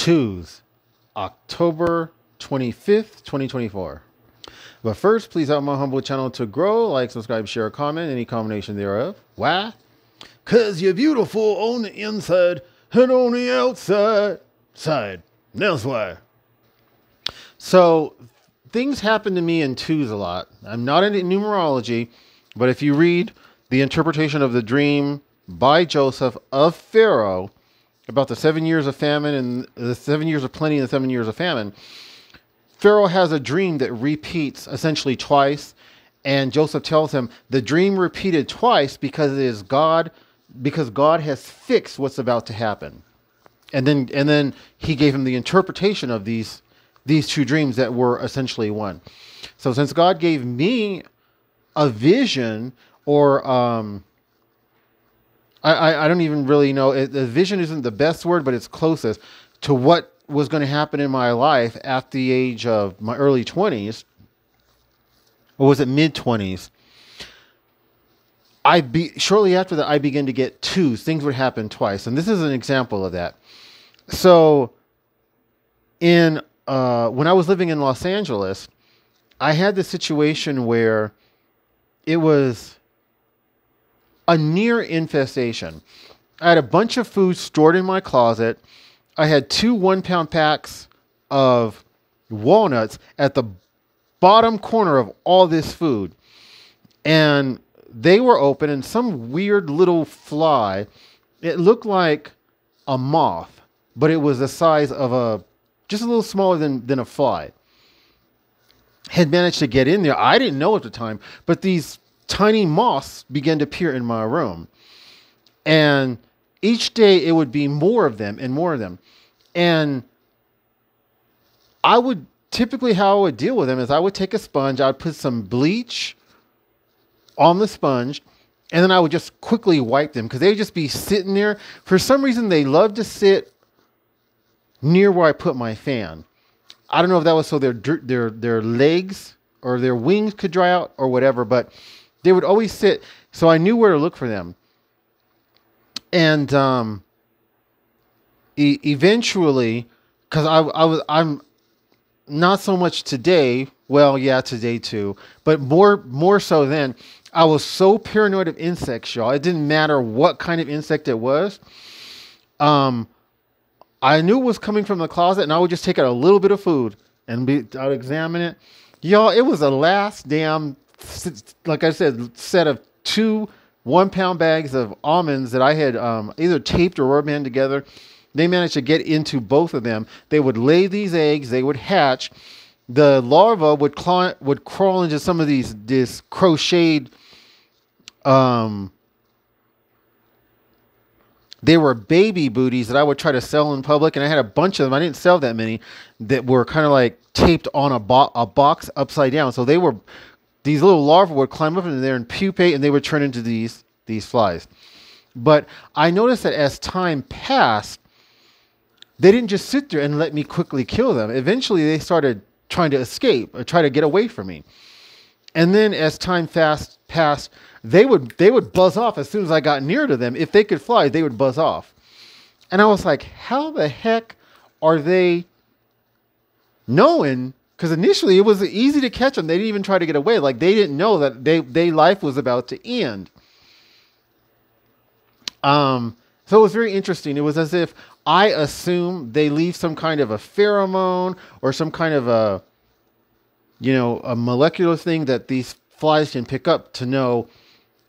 Tuesday, October 25th, 2024. But first, please help my humble channel to grow. Like, subscribe, share, comment, any combination thereof. Why? Because you're beautiful on the inside and on the outside. That's why. So, things happen to me in twos a lot. I'm not into numerology, but if you read the interpretation of the dream by Joseph of Pharaoh about the 7 years of famine and the 7 years of plenty and the 7 years of famine, Pharaoh has a dream that repeats essentially twice, and Joseph tells him the dream repeated twice because it is God, because God has fixed what's about to happen. And then he gave him the interpretation of these two dreams that were essentially one. So since God gave me a vision, or I don't even really know, the vision isn't the best word, but it's closest to what was going to happen in my life at the age of my early 20s, or was it mid 20s? Shortly after that, I began to get twos. Things would happen twice, and this is an example of that. So, when I was living in Los Angeles, I had this situation where it was a near infestation. I had a bunch of food stored in my closet. I had 2 1-pound packs of walnuts at the bottom corner of all this food. And they were open, and some weird little fly, it looked like a moth, but it was the size of just a little smaller than a fly, had managed to get in there. I didn't know at the time, but these tiny moths began to appear in my room. And each day it would be more of them and more of them. And I would typically, how I would deal with them is I would take a sponge, I would put some bleach on the sponge, and then I would just quickly wipe them because they would just be sitting there. For some reason, they love to sit near where I put my fan. I don't know if that was so their legs or their wings could dry out or whatever, but they would always sit. So I knew where to look for them. And eventually, because I'm not so much today. Well, yeah, today too, but more so then. I was so paranoid of insects, y'all. It didn't matter what kind of insect it was. I knew it was coming from the closet, and I would just take out a little bit of food and I'd examine it. Y'all, it was the last damn, like I said, set of 2 1-pound bags of almonds that I had either taped or rubber band together. They managed to get into both of them. They would lay these eggs. They would hatch. The larva would crawl into some of this crocheted. They were baby booties that I would try to sell in public, and I had a bunch of them. I didn't sell that many that were kind of like taped on a box upside down. So these little larvae would climb up in there and pupate, and they would turn into these flies. But I noticed that as time passed, they didn't just sit there and let me quickly kill them. Eventually, they started trying to escape or try to get away from me. And then as time passed, they would buzz off as soon as I got near to them. If they could fly, they would buzz off. And I was like, how the heck are they knowing? Because initially it was easy to catch them. They didn't even try to get away. Like they didn't know that their life was about to end. So it was very interesting. It was as if I assume they leave some kind of a pheromone or some kind of a molecular thing that these flies can pick up to know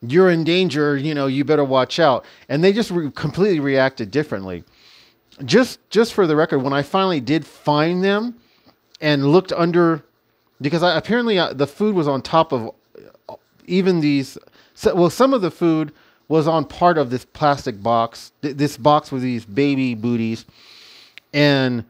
you're in danger, you better watch out. And they just completely reacted differently. Just for the record, when I finally did find them and looked under, because apparently the food was on top of even these, well, some of the food was on part of this plastic box, this box with these baby booties, and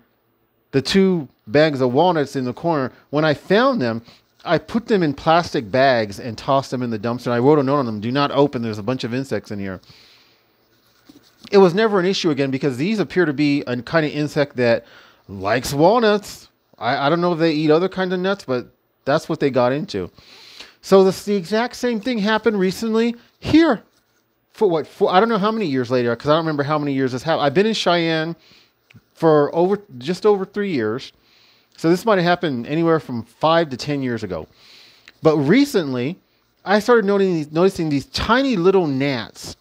the 2 bags of walnuts in the corner. When I found them, I put them in plastic bags and tossed them in the dumpster. I wrote a note on them, do not open. There's a bunch of insects in here. It was never an issue again because these appear to be a kind of insect that likes walnuts. I don't know if they eat other kinds of nuts, but that's what they got into. So the exact same thing happened recently here. I don't know how many years later, because I don't remember how many years this happened. I've been in Cheyenne for just over 3 years. So this might have happened anywhere from 5 to 10 years ago. But recently, I started noticing these tiny little gnats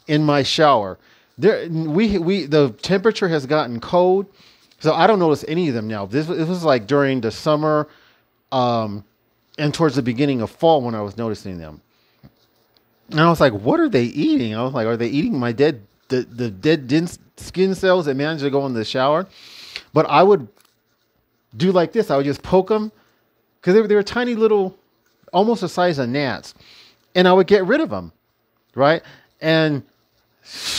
in my shower. The temperature has gotten cold, so I don't notice any of them now. This was like during the summer, and towards the beginning of fall when I was noticing them. And I was like, what are they eating? I was like, are they eating my the dead skin cells that managed to go in the shower? But I would do like this. I would just poke them because they were tiny little, almost the size of gnats. And I would get rid of them, right? And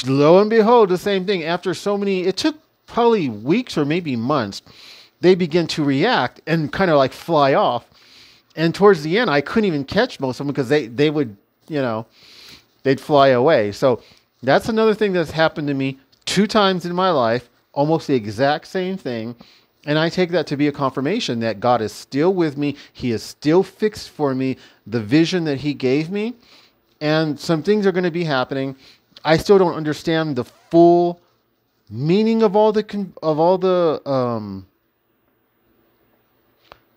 lo and behold, the same thing. After it took probably weeks or maybe months, they begin to react and kind of like fly off. And towards the end, I couldn't even catch most of them because they would, they'd fly away. So that's another thing that's happened to me 2 times in my life, almost the exact same thing. And I take that to be a confirmation that God is still with me. He is still fixed for me the vision that he gave me. And some things are going to be happening. I still don't understand the full meaning of all the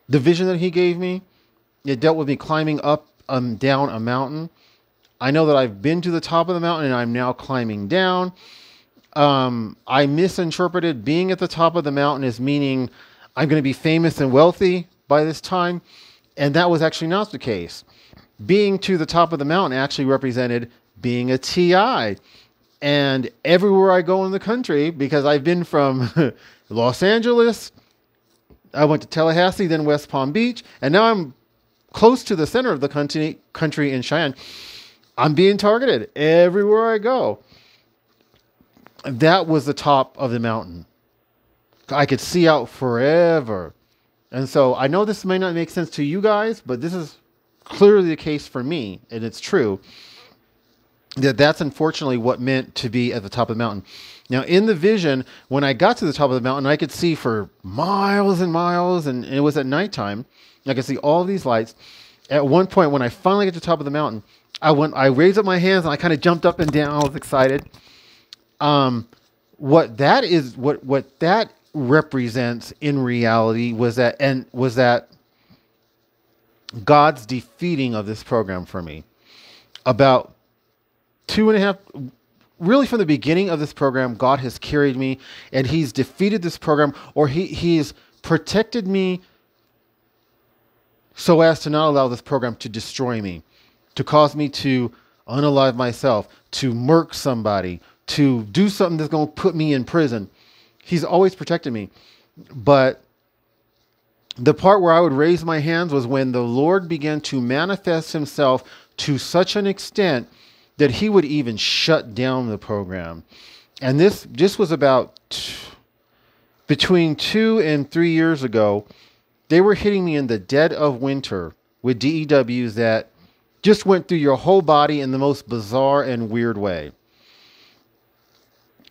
vision that he gave me. It dealt with me climbing up down a mountain. I know that I've been to the top of the mountain and I'm now climbing down. I misinterpreted being at the top of the mountain as meaning I'm going to be famous and wealthy by this time. And that was actually not the case. Being to the top of the mountain actually represented being a TI. And everywhere I go in the country, because I've been from Los Angeles, I went to Tallahassee, then West Palm Beach, and now I'm close to the center of the country in Cheyenne. I'm being targeted everywhere I go. That was the top of the mountain. I could see out forever. And so I know this may not make sense to you guys, but this is clearly the case for me, and it's true. That's unfortunately what meant to be at the top of the mountain. Now, in the vision, when I got to the top of the mountain, I could see for miles and miles, and it was at nighttime. I could see all these lights. At one point, when I finally got to the top of the mountain, I raised up my hands and I kind of jumped up and down. I was excited. What that represents in reality was that God's defeating of this program for me. About 2.5, really from the beginning of this program, God has carried me and he's defeated this program, or he's protected me so as to not allow this program to destroy me, to cause me to unalive myself, to murk somebody, to do something that's going to put me in prison. He's always protected me. But the part where I would raise my hands was when the Lord began to manifest himself to such an extent that he would even shut down the program. And this was about between 2 and 3 years ago. They were hitting me in the dead of winter with DEWs that just went through your whole body in the most bizarre and weird way.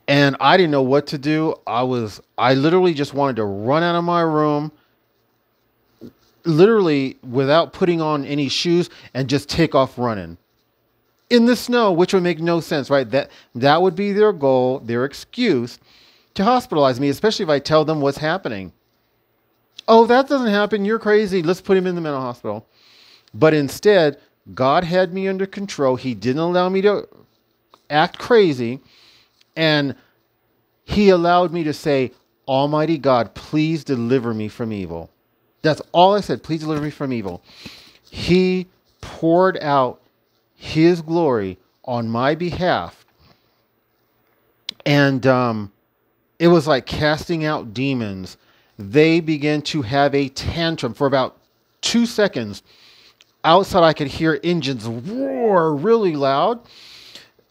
And I didn't know what to do. I literally just wanted to run out of my room, literally without putting on any shoes, and just take off running in the snow, which would make no sense, right? That would be their goal, their excuse to hospitalize me, especially if I tell them what's happening. Oh, that doesn't happen. You're crazy. Let's put him in the mental hospital. But instead, God had me under control. He didn't allow me to act crazy. And he allowed me to say, Almighty God, please deliver me from evil. That's all I said. Please deliver me from evil. He poured out his glory on my behalf. And it was like casting out demons. They began to have a tantrum for about 2 seconds. Outside, I could hear engines roar really loud.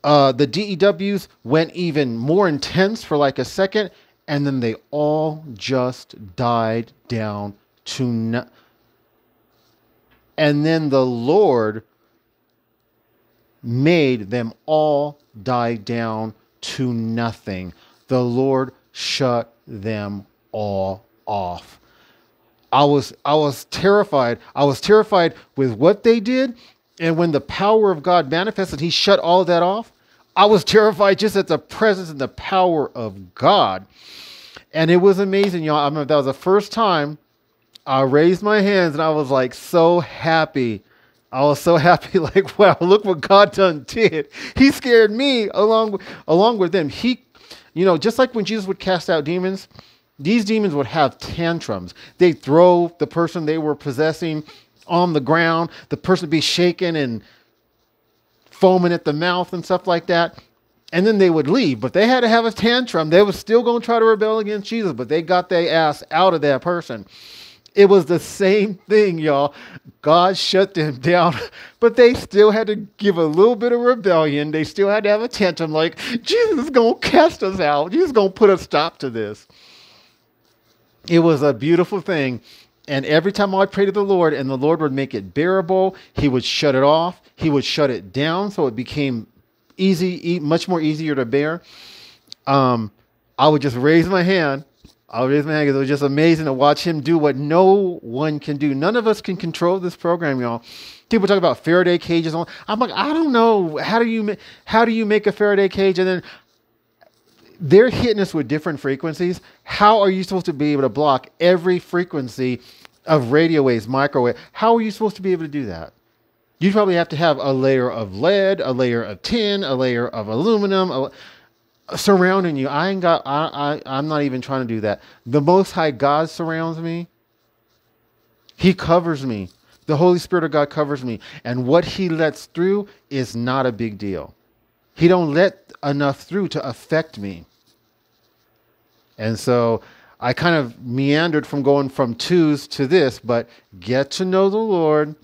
The DEWs went even more intense for like a second, and then they all just died down to and then the Lord made them all die down to nothing. The Lord shut them all off. I was terrified. I was terrified with what they did. And when the power of God manifested, he shut all of that off. I was terrified just at the presence and the power of God. And it was amazing, y'all. I remember that was the first time I raised my hands and I was like so happy. I was so happy, like, wow, look what God done did. He scared me along with them. He, just like when Jesus would cast out demons, these demons would have tantrums. They'd throw the person they were possessing on the ground. The person would be shaken and foaming at the mouth and stuff like that. And then they would leave, but they had to have a tantrum. They were still going to try to rebel against Jesus, but they got their ass out of that person. It was the same thing, y'all. God shut them down, but they still had to give a little bit of rebellion. They still had to have a tantrum like, Jesus is going to cast us out. Jesus is going to put a stop to this. It was a beautiful thing. And every time I prayed to the Lord and the Lord would make it bearable, he would shut it off. He would shut it down so it became much more easier to bear. I would just raise my hand. I would raise my hand because it was just amazing to watch him do what no one can do. None of us can control this program, y'all. People talk about Faraday cages. I'm like, I don't know. How do you make a Faraday cage? And then they're hitting us with different frequencies. How are you supposed to be able to block every frequency of radio waves, microwave? How are you supposed to be able to do that? You probably have to have a layer of lead, a layer of tin, a layer of aluminum surrounding you. I'm not even trying to do that. The Most High God surrounds me. He covers me. The Holy Spirit of God covers me. And what he lets through is not a big deal. He don't let enough through to affect me. And so I kind of meandered from going from twos to this, but get to know the Lord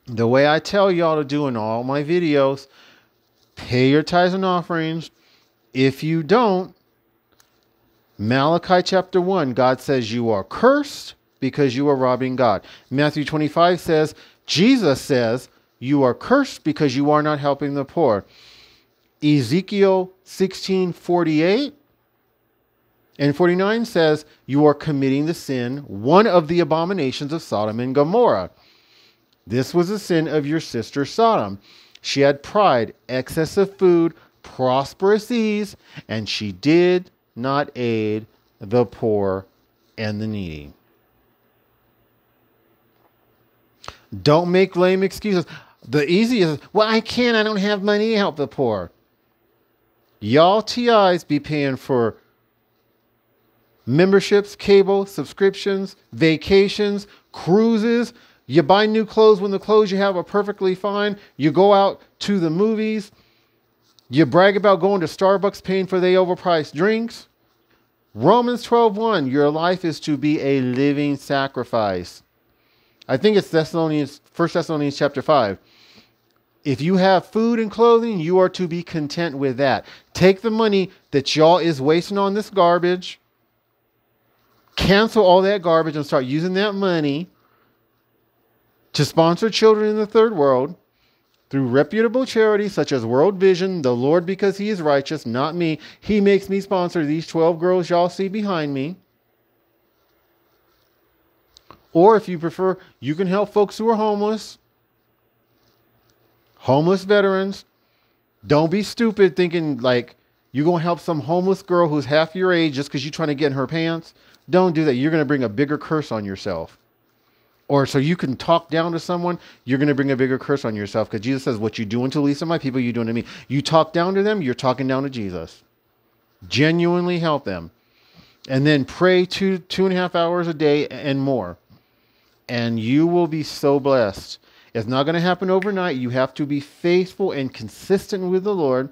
the way I tell y'all to do in all my videos. Pay your tithes and offerings. If you don't, Malachi chapter 1, God says you are cursed because you are robbing God. Matthew 25 says, Jesus says, you are cursed because you are not helping the poor. Ezekiel 16:48 and 49 says, you are committing the sin, one of the abominations of Sodom and Gomorrah. This was the sin of your sister Sodom. She had pride, excess of food, prosperous ease, and she did not aid the poor and the needy. Don't make lame excuses. The easiest, well, I don't have money to help the poor. Y'all TIs be paying for memberships, cable, subscriptions, vacations, cruises. You buy new clothes when the clothes you have are perfectly fine. You go out to the movies. You brag about going to Starbucks paying for the overpriced drinks. Romans 12:1, your life is to be a living sacrifice. I think it's 1 Thessalonians chapter 5. If you have food and clothing, you are to be content with that. Take the money that y'all is wasting on this garbage. Cancel all that garbage and start using that money to sponsor children in the third world through reputable charities such as World Vision, the Lord because he is righteous, not me. He makes me sponsor these 12 girls y'all see behind me. Or if you prefer, you can help folks who are homeless veterans. Don't be stupid thinking like you're going to help some homeless girl who's half your age just because you're trying to get in her pants. Don't do that. You're going to bring a bigger curse on yourself. Or so you can talk down to someone, you're going to bring a bigger curse on yourself. Because Jesus says, what you do unto least of my people, you do unto me. You talk down to them, you're talking down to Jesus. Genuinely help them. And then pray 2.5 hours a day and more. And you will be so blessed. It's not going to happen overnight. You have to be faithful and consistent with the Lord.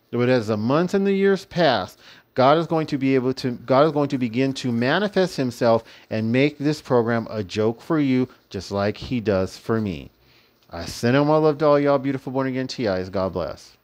But as the months and the years pass, God is going to begin to manifest himself and make this program a joke for you, just like he does for me. I send out my love to all y'all beautiful born again TIs. God bless.